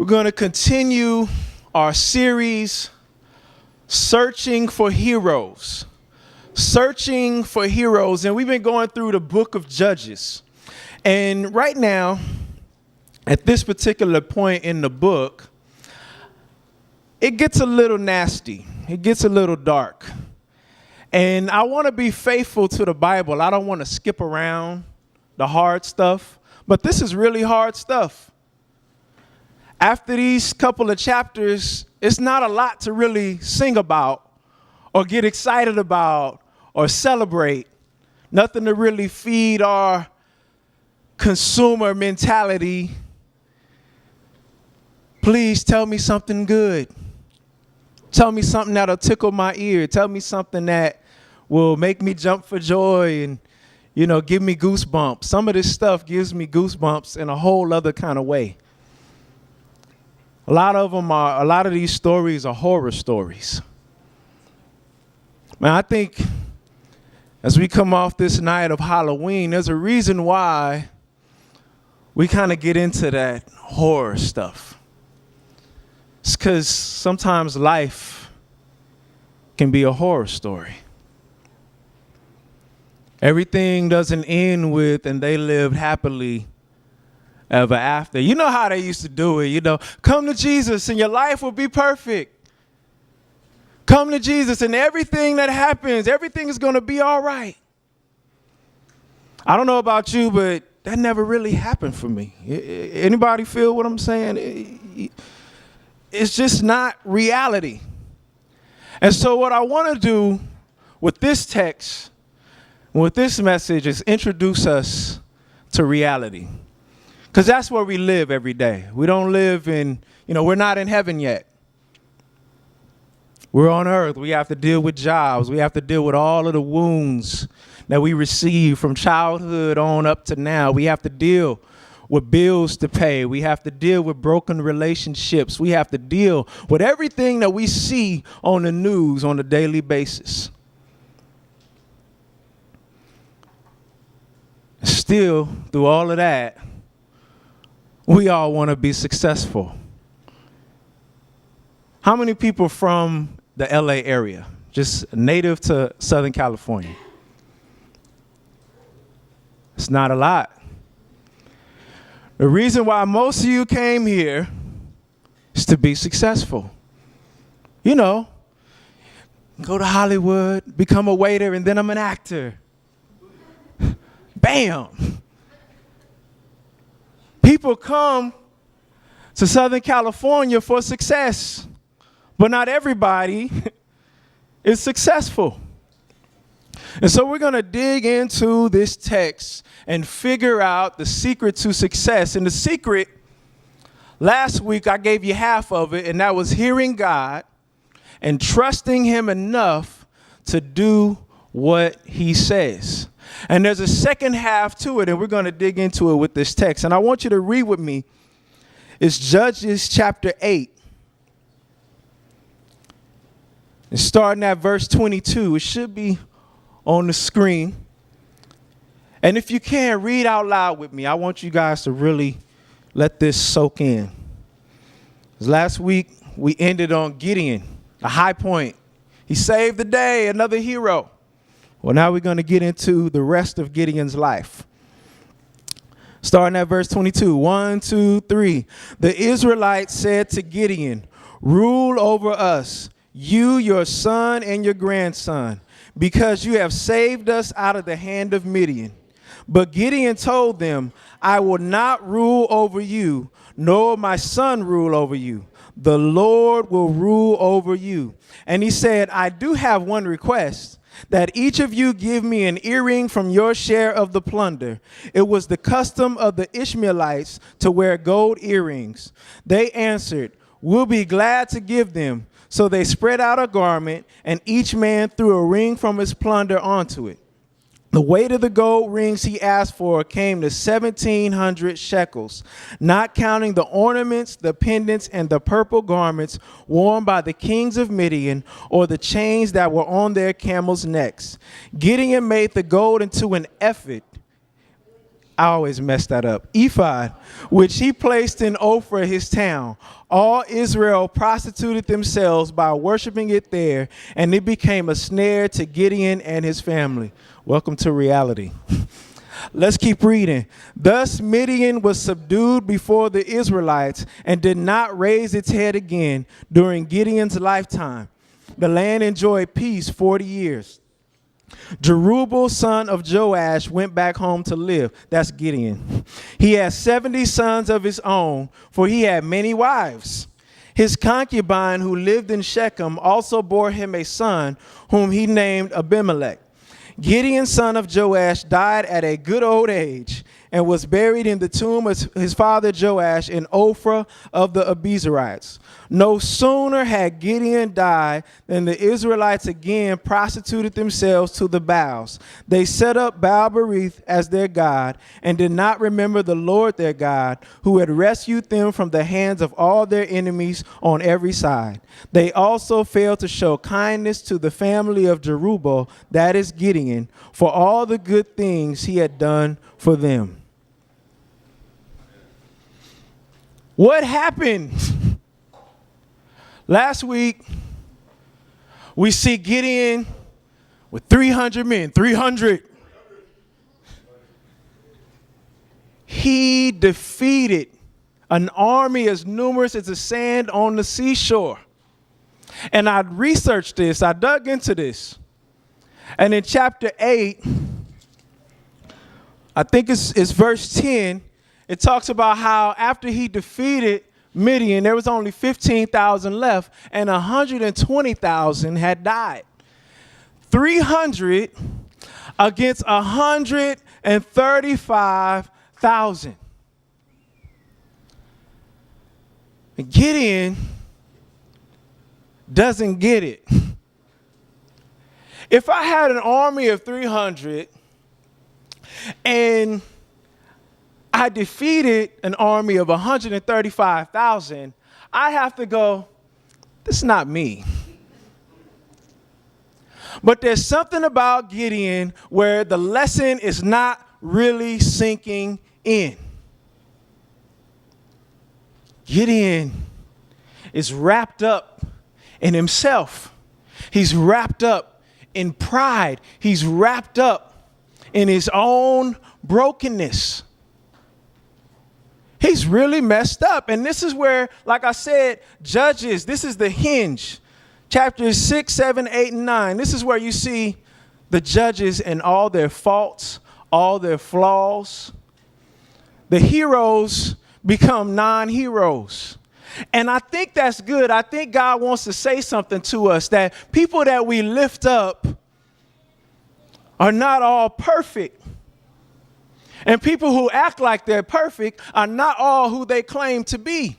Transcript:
We're going to continue our series, Searching for Heroes. Searching for Heroes. And we've been going through the book of Judges. And right now, at this particular point in the book, it gets a little nasty. It gets a little dark. And I want to be faithful to the Bible. I don't want to skip around the hard stuff. But this is really hard stuff. After these couple of chapters, it's not a lot to really sing about or get excited about or celebrate. Nothing to really feed our consumer mentality. Please tell me something good. Tell me something that'll tickle my ear. Tell me something that will make me jump for joy and, give me goosebumps. Some of this stuff gives me goosebumps in a whole other kind of way. A lot of these stories are horror stories. Man, I think as we come off this night of Halloween, there's a reason why we kind of get into that horror stuff. It's because sometimes life can be a horror story. Everything doesn't end with, and they lived happily ever after. You know how they used to do it, come to Jesus and your life will be perfect. Come to Jesus and everything that happens, everything is going to be all right. I don't know about you, but that never really happened for me. Anybody feel what I'm saying? It's just not reality. And so what I want to do with this text, with this message, is introduce us to reality. Because that's where we live every day. We don't live in, we're not in heaven yet. We're on earth. We have to deal with jobs. We have to deal with all of the wounds that we receive from childhood on up to now. We have to deal with bills to pay. We have to deal with broken relationships. We have to deal with everything that we see on the news on a daily basis. Still, through all of that, we all want to be successful. How many people from the LA area, just native to Southern California? It's not a lot. The reason why most of you came here is to be successful. Go to Hollywood, become a waiter, and then I'm an actor. Bam! People come to Southern California for success, but not everybody is successful. And so we're going to dig into this text and figure out the secret to success. And the secret, last week I gave you half of it, and that was hearing God and trusting Him enough to do what He says. And there's a second half to it, and we're going to dig into it with this text. And I want you to read with me. It's Judges chapter 8. And starting at verse 22. It should be on the screen. And if you can, read out loud with me. I want you guys to really let this soak in. Last week, we ended on Gideon, a high point. He saved the day, another hero. Well, now we're going to get into the rest of Gideon's life. Starting at verse 22. 1, 2, 3. The Israelites said to Gideon, "Rule over us, you, your son, and your grandson, because you have saved us out of the hand of Midian." But Gideon told them, "I will not rule over you, nor my son rule over you. The Lord will rule over you." And he said, "I do have one request, that each of you give me an earring from your share of the plunder." It was the custom of the Ishmaelites to wear gold earrings. They answered, "We'll be glad to give them." So they spread out a garment, and each man threw a ring from his plunder onto it. The weight of the gold rings he asked for came to 1,700 shekels, not counting the ornaments, the pendants, and the purple garments worn by the kings of Midian, or the chains that were on their camels' necks. Gideon made the gold into an ephod. I always mess that up. Ephod, which he placed in Ophrah, his town. All Israel prostituted themselves by worshiping it there, and it became a snare to Gideon and his family. Welcome to reality. Let's keep reading. Thus Midian was subdued before the Israelites and did not raise its head again during Gideon's lifetime. The land enjoyed peace 40 years. Jerubbaal, son of Joash, went back home to live. That's Gideon. He had 70 sons of his own, for he had many wives. His concubine, who lived in Shechem, also bore him a son, whom he named Abimelech. Gideon, son of Joash, died at a good old age and was buried in the tomb of his father Joash in Ophrah of the Abiezrites. No sooner had Gideon died than the Israelites again prostituted themselves to the Baals. They set up Baal-berith as their god and did not remember the Lord their God, who had rescued them from the hands of all their enemies on every side. They also failed to show kindness to the family of Jerubbaal, that is Gideon, for all the good things he had done for them. What happened? Last week, we see Gideon with 300 men, 300. He defeated an army as numerous as the sand on the seashore. And I researched this, I dug into this. And in chapter 8, I think it's verse 10, it talks about how after he defeated Midian, there was only 15,000 left, and 120,000 had died. 300 against 135,000. Gideon doesn't get it. If I had an army of 300 and I defeated an army of 135,000, I have to go, this is not me. But there's something about Gideon where the lesson is not really sinking in. Gideon is wrapped up in himself. He's wrapped up in pride. He's wrapped up in his own brokenness. He's really messed up. And this is where, like I said, Judges, this is the hinge. Chapters 6, 7, 8, and 9. This is where you see the judges and all their faults, all their flaws. The heroes become non-heroes. And I think that's good. I think God wants to say something to us, that people that we lift up are not all perfect. And people who act like they're perfect are not all who they claim to be.